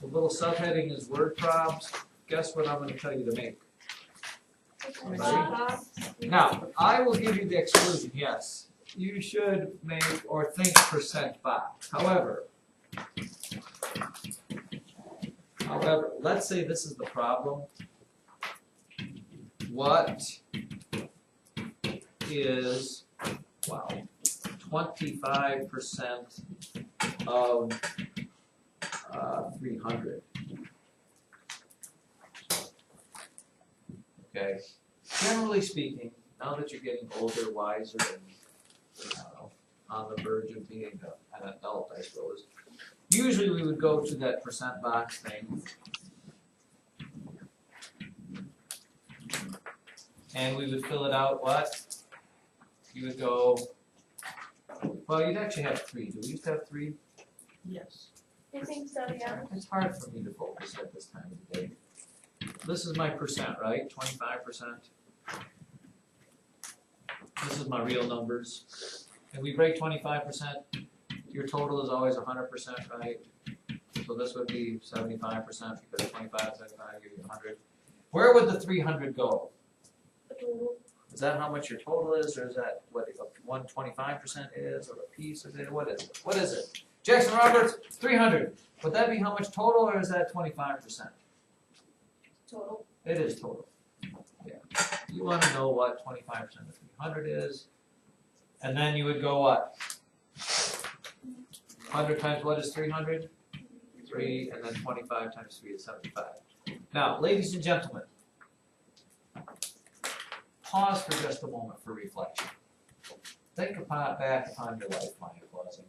The little subheading is word probs. Guess what I'm going to tell you to make? Now, I will give you the exclusion, yes. You should make or think percent box. However, let's say this is the problem. What is, 25% of 300? Okay. Generally speaking, now that you're getting older, wiser, and on the verge of being an adult, I suppose, usually we would go to that percent box thing. And we would fill it out what? You would go, well, you'd actually have 3. Do we used to have 3? Yes. I think so, yeah. It's hard for me to focus at this time of the day. This is my percent, right? 25%. This is my real numbers. And we break 25%. Your total is always 100%, right? So this would be 75% because 25 is 75, give you 100. Where would the 300 go? Is that how much your total is, or is that what 125% is, or a piece of it? What is it? What is it? Jackson Roberts, 300. Would that be how much total, or is that 25%? Total. It is total. Yeah. You want to know what 25% of 300 is, and then you would go what? 100 times what is 300? 3, and then 25 times 3 is 75. Now, ladies and gentlemen, pause for just a moment for reflection. Think back upon your life while you're pausing.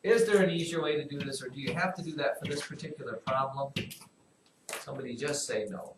Is there an easier way to do this, or do you have to do that for this particular problem? Somebody just say no.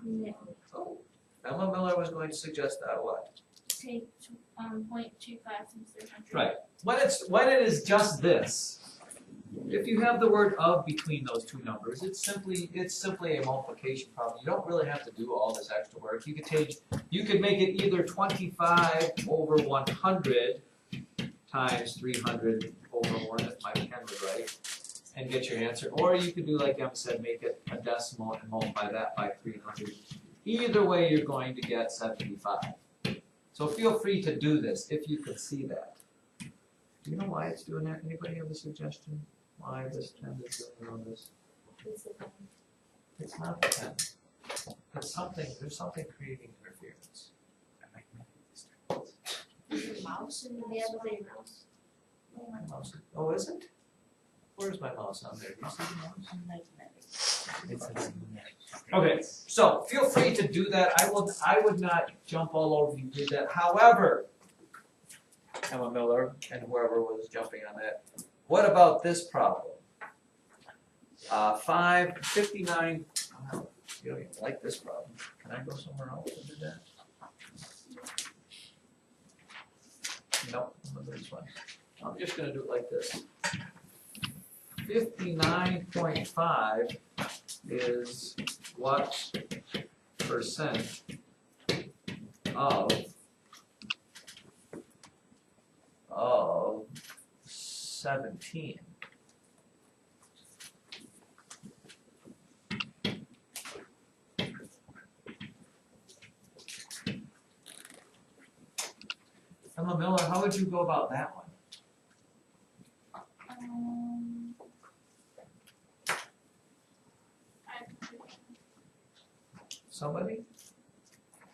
No. Oh, Emma Miller was going to suggest that what? Take 0.25 times 300. Right. When it is just this, if you have the word of between those two numbers, it's simply a multiplication problem. You don't really have to do all this extra work. You could make it either 25 over 100 times 300 over 1 if my pen was right, and get your answer. Or you could do like Emma said, make it a decimal and multiply that by 300. Either way, you're going to get 75. So feel free to do this if you could see that. Do you know why it's doing that? Anybody have a suggestion? Why this pen is doing all this? It's not the pen. It's something, there's something creating interference. Is your mouse in the mouse? My mouse. Oh, is it? Where's my mouse on there? Do you see the mouse? Okay, so feel free to do that. I would not jump all over you do that. However, Emma Miller and whoever was jumping on that. What about this problem? 59. Oh, you don't even like this problem. Can I go somewhere else to do that? Nope, I'm gonna do this one. I'm just going to do it like this. 59.5 is what percent of 17? Emma Miller, how would you go about that one? Somebody?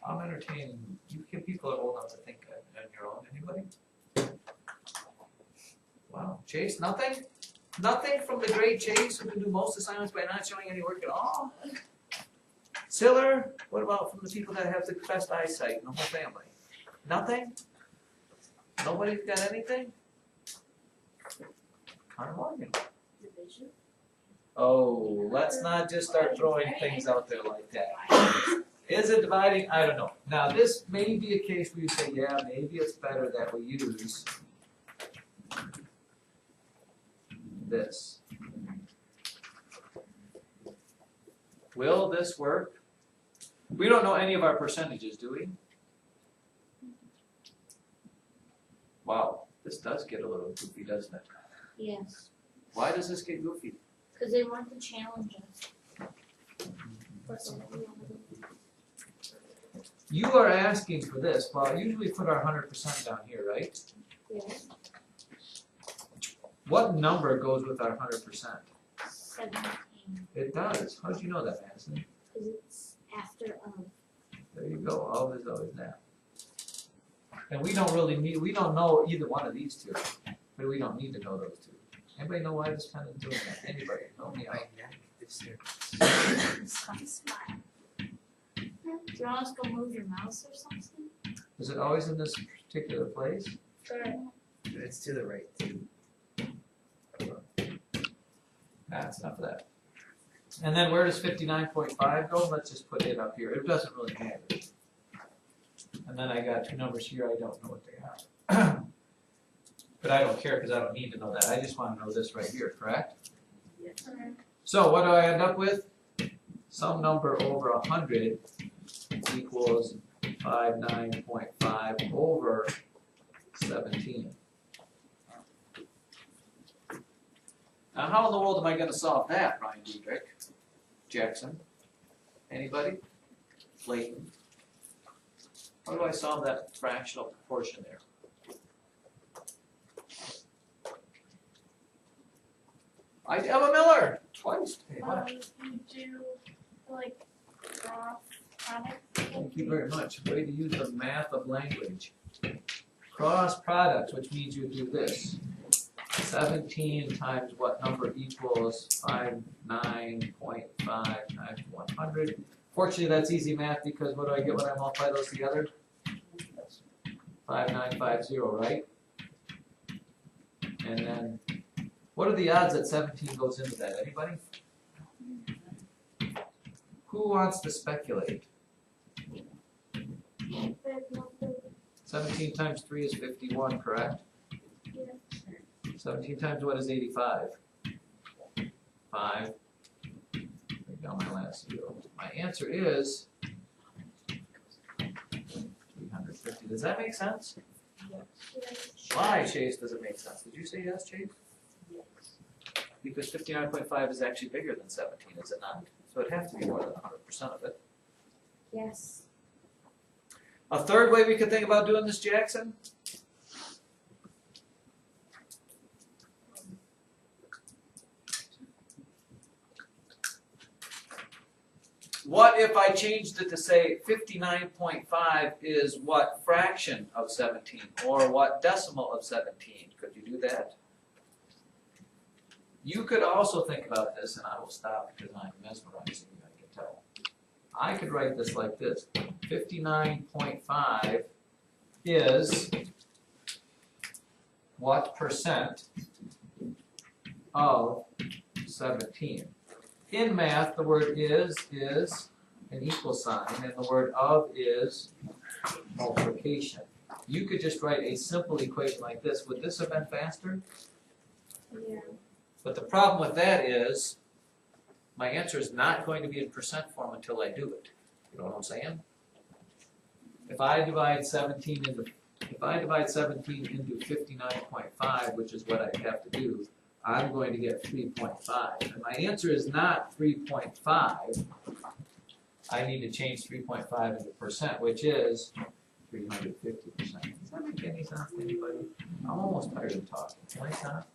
I'm entertaining. People are old enough to think on your own. Anybody? Wow. Chase, nothing? Nothing from the great Chase who can do most assignments by not showing any work at all? Siller, what about from the people that have the best eyesight in the whole family? Nothing? Nobody's got anything? Connor Morgan. Division. Oh, let's not just start throwing things out there like that. Is it dividing? I don't know. Now, this may be a case where you say, yeah, maybe it's better that we use this. Will this work? We don't know any of our percentages, do we? Wow, this does get a little goofy, doesn't it? Yes, Why does this get goofy? because they want to challenge us. You are asking for this, well, usually put our 100% down here, right? Yes, What number goes with our 100%? 17, It does. How did you know that, Madison? because it's after There you go. Of is always that. And we don't really need, we don't know either one of these two, but we don't need to know those two. Anybody know why this pen is doing that? Anybody? Only I. Smile. Do you want us to go move your mouse or something? Is it always in this particular place? Sure. It's to the right too. That's enough of that. And then where does 59.5 go? Let's just put it up here. It doesn't really matter. And then I got two numbers here. I don't know what they are. But I don't care because I don't need to know that. I just want to know this right here, correct? Yes. So what do I end up with? Some number over 100 equals 59.5 over 17. Now how in the world am I going to solve that, Ryan Diedrich? Jackson? Anybody? Layton? How do I solve that fractional proportion there? Emma Miller, twice. Hey, what? You do like cross product. Thank you very much. Way to use the math of language. Cross products, which means you do this. 17 times what number equals 59.5 times 100. Fortunately, that's easy math because what do I get when I multiply those together? 5950, right? And then, what are the odds that 17 goes into that? Anybody? Who wants to speculate? 17 times 3 is 51, correct? 17 times what is 85? 5. Break down my last zero. My answer is 350. Does that make sense? Why, Chase, does it make sense? Did you say yes, Chase? Because 59.5 is actually bigger than 17, is it not? So it'd have to be more than 100% of it. Yes. A third way we could think about doing this, Jackson? What if I changed it to say 59.5 is what fraction of 17 or what decimal of 17? Could you do that? You could also think about this, and I will stop because I'm mesmerizing you, I can tell. I could write this like this. 59.5 is what percent of 17? In math, the word is an equal sign, and the word of is multiplication. You could just write a simple equation like this. Would this have been faster? Yeah. But the problem with that is, my answer is not going to be in percent form until I do it. You know what I'm saying? If I divide 17 into 59.5, which is what I have to do, I'm going to get 3.5. And my answer is not 3.5. I need to change 3.5 into percent, which is 350%. Does that make any sense to anybody? I'm almost tired of talking. Can I stop?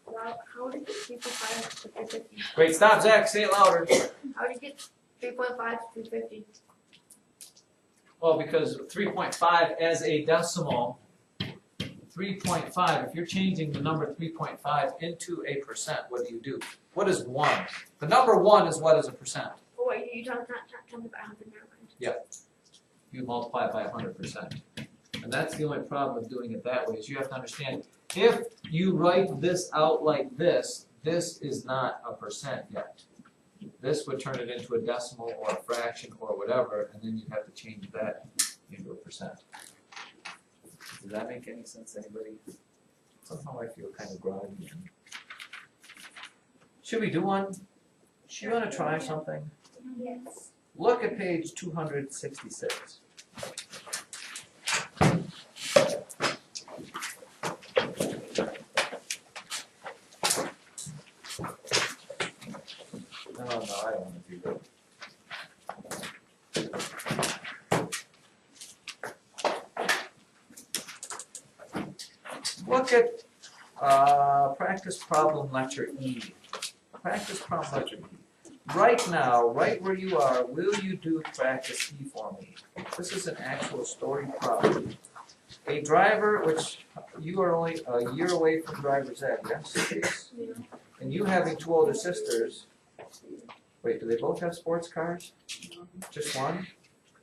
Well, how would you get 3.5 to 350? Great, stop, Zach. Say it louder. How would you get 3.5 to 350? Well, because 3.5 as a decimal, 3.5, if you're changing the number 3.5 into a percent, what do? What is 1? The number 1 is what is a percent? Oh, wait, you talking about 100, never mind. You multiply it by 100%. And that's the only problem with doing it that way, is you have to understand, if you write this out like this is not a percent yet. This would turn it into a decimal or a fraction or whatever, and then you'd have to change that into a percent. Does that make any sense to anybody? Somehow I feel kind of groggy. Should we do one? You want to try something? Yes. Look at page 266. No, I don't want to do that. Look at practice problem letter E. Practice problem letter E. Right now, right where you are, will you do practice E for me? This is an actual story problem. A driver, which you are only a year away from driver's ed, yes? And you having two older sisters. Wait, do they both have sports cars? Just one?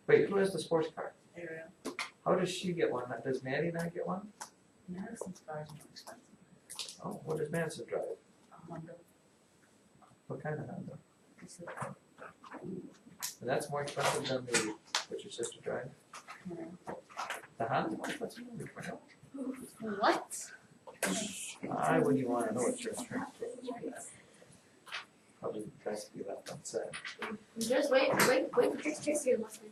Wait, who has the sports car? Ariel. How does she get one? Does Maddie not get one? Madison's car is more expensive. Oh, what does Madison drive? A Honda. What kind of Honda? It's a- And that's more expensive than the, what your sister drives? yeah. The Honda more expensive than the Cornell? What? I wouldn't even wanna know what your insurance is. Probably best to be left unsaid. Just wait for this your lesson.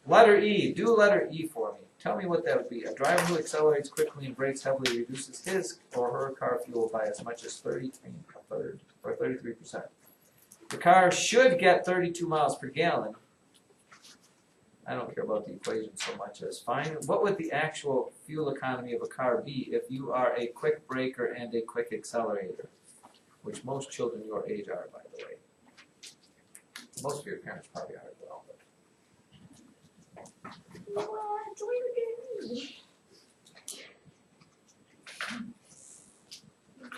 Letter E, do letter E for me. Tell me what that would be. A driver who accelerates quickly and brakes heavily reduces his or her car fuel by as much as 33%. The car should get 32 miles per gallon. I don't care about the equation so much as find what would the actual fuel economy of a car be if you are a quick braker and a quick accelerator, which most children your age are, by the way. Most of your parents probably are as well. What? What are you doing?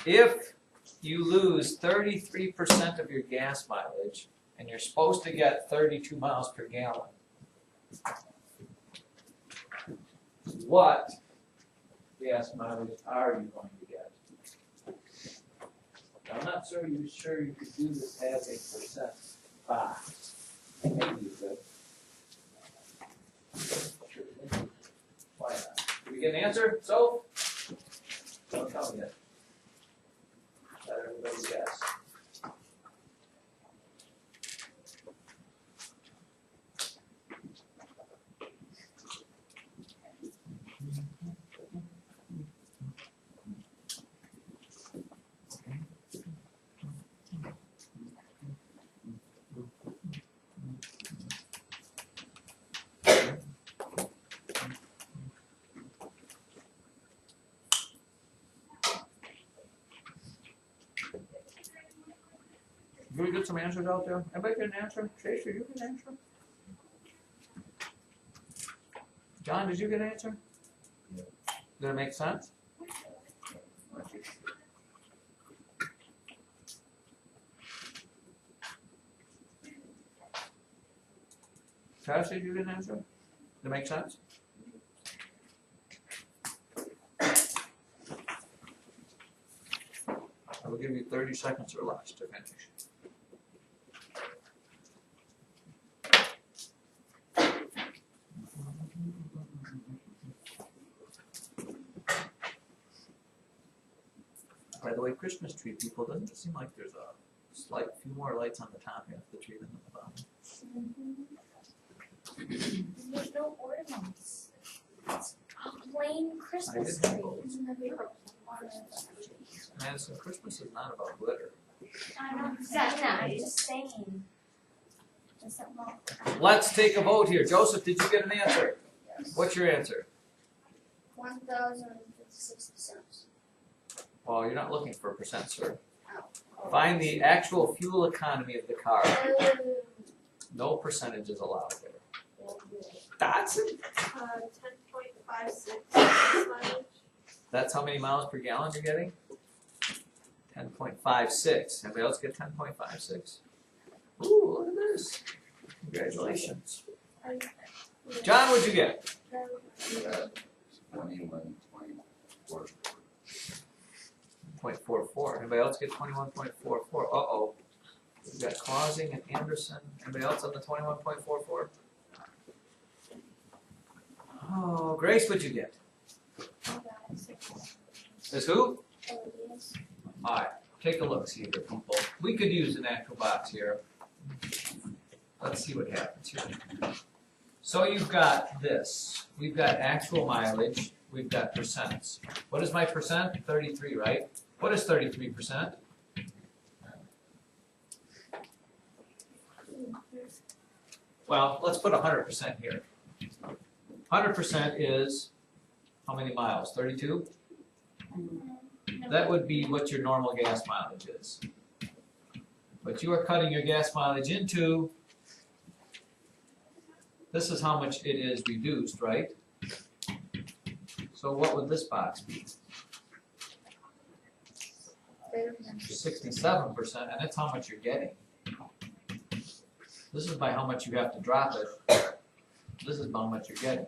If you lose 33% of your gas mileage and you're supposed to get 32 miles per gallon, what gas mileage are you going to get? I'm not sure you could do this as a percent. Maybe you could. Why not? Did we get an answer? So? Don't tell me yet. Let everybody guess. Can we get some answers out there? Anybody get an answer? Tracy, you get an answer? John, did you get an answer? Yeah. Did it make sense? Tracy, did you get an answer? Did it make sense? I will give you 30 seconds or less to finish. By the way, Christmas tree people, doesn't it seem like there's a slight few more lights on the top half of the tree than the bottom? There's no ornaments. It's a plain Christmas I didn't tree. know. Isn't that weird? Madison, Christmas is not about glitter. I know exactly. I'm just saying. That's not wrong. Let's take a vote here. Joseph, did you get an answer? What's your answer? 1,056 cents. Well, you're not looking for a percent, sir. Find the actual fuel economy of the car. No percentages allowed there. Dotson? 10.56 mileage. That's how many miles per gallon you're getting? 10.56. Anybody else get 10.56? Ooh, look at this. Congratulations. John, what'd you get? 0.44. Anybody else get 21.44? Uh-oh. We've got Clausing and Anderson. Anybody else on the 21.44? Oh, Grace, what'd you get? Is who? Alright. take a look, see here, people. We could use an actual box here. Let's see what happens here. So you've got this. We've got actual mileage. We've got percents. What is my percent? 33, right? What is 33%? Well, let's put 100% here. 100% is how many miles? 32? That would be what your normal gas mileage is. But you are cutting your gas mileage into, this is how much it is reduced, right? So what would this box be? 67%, and that's how much you're getting. This is by how much you have to drop it. This is by how much you're getting.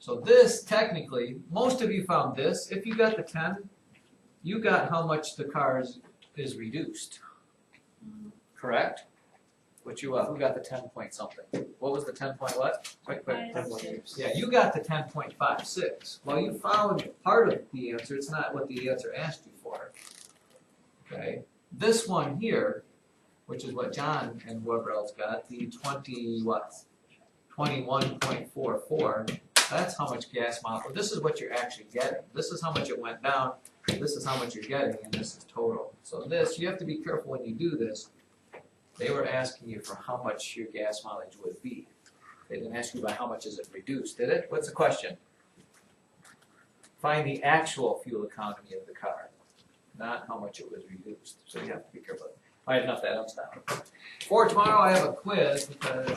So this, technically, most of you found this. If you got the 10, you got how much the car is reduced. Correct? What you who got the 10 point something? What was the 10 point what? Quick. Yeah, you got the 10.56. Well, you found part of the answer. It's not what the answer asked you for. Okay. This one here, which is what John and whoever else got, the 21.44. That's how much gas mileage. This is what you're actually getting. This is how much it went down. This is how much you're getting, and this is total. So this, you have to be careful when you do this. They were asking you for how much your gas mileage would be. They didn't ask you by how much is it reduced, did it? What's the question? Find the actual fuel economy of the car, not how much it was reduced. So you have to be careful. All right, enough of that. I'm stopping. For tomorrow, I have a quiz because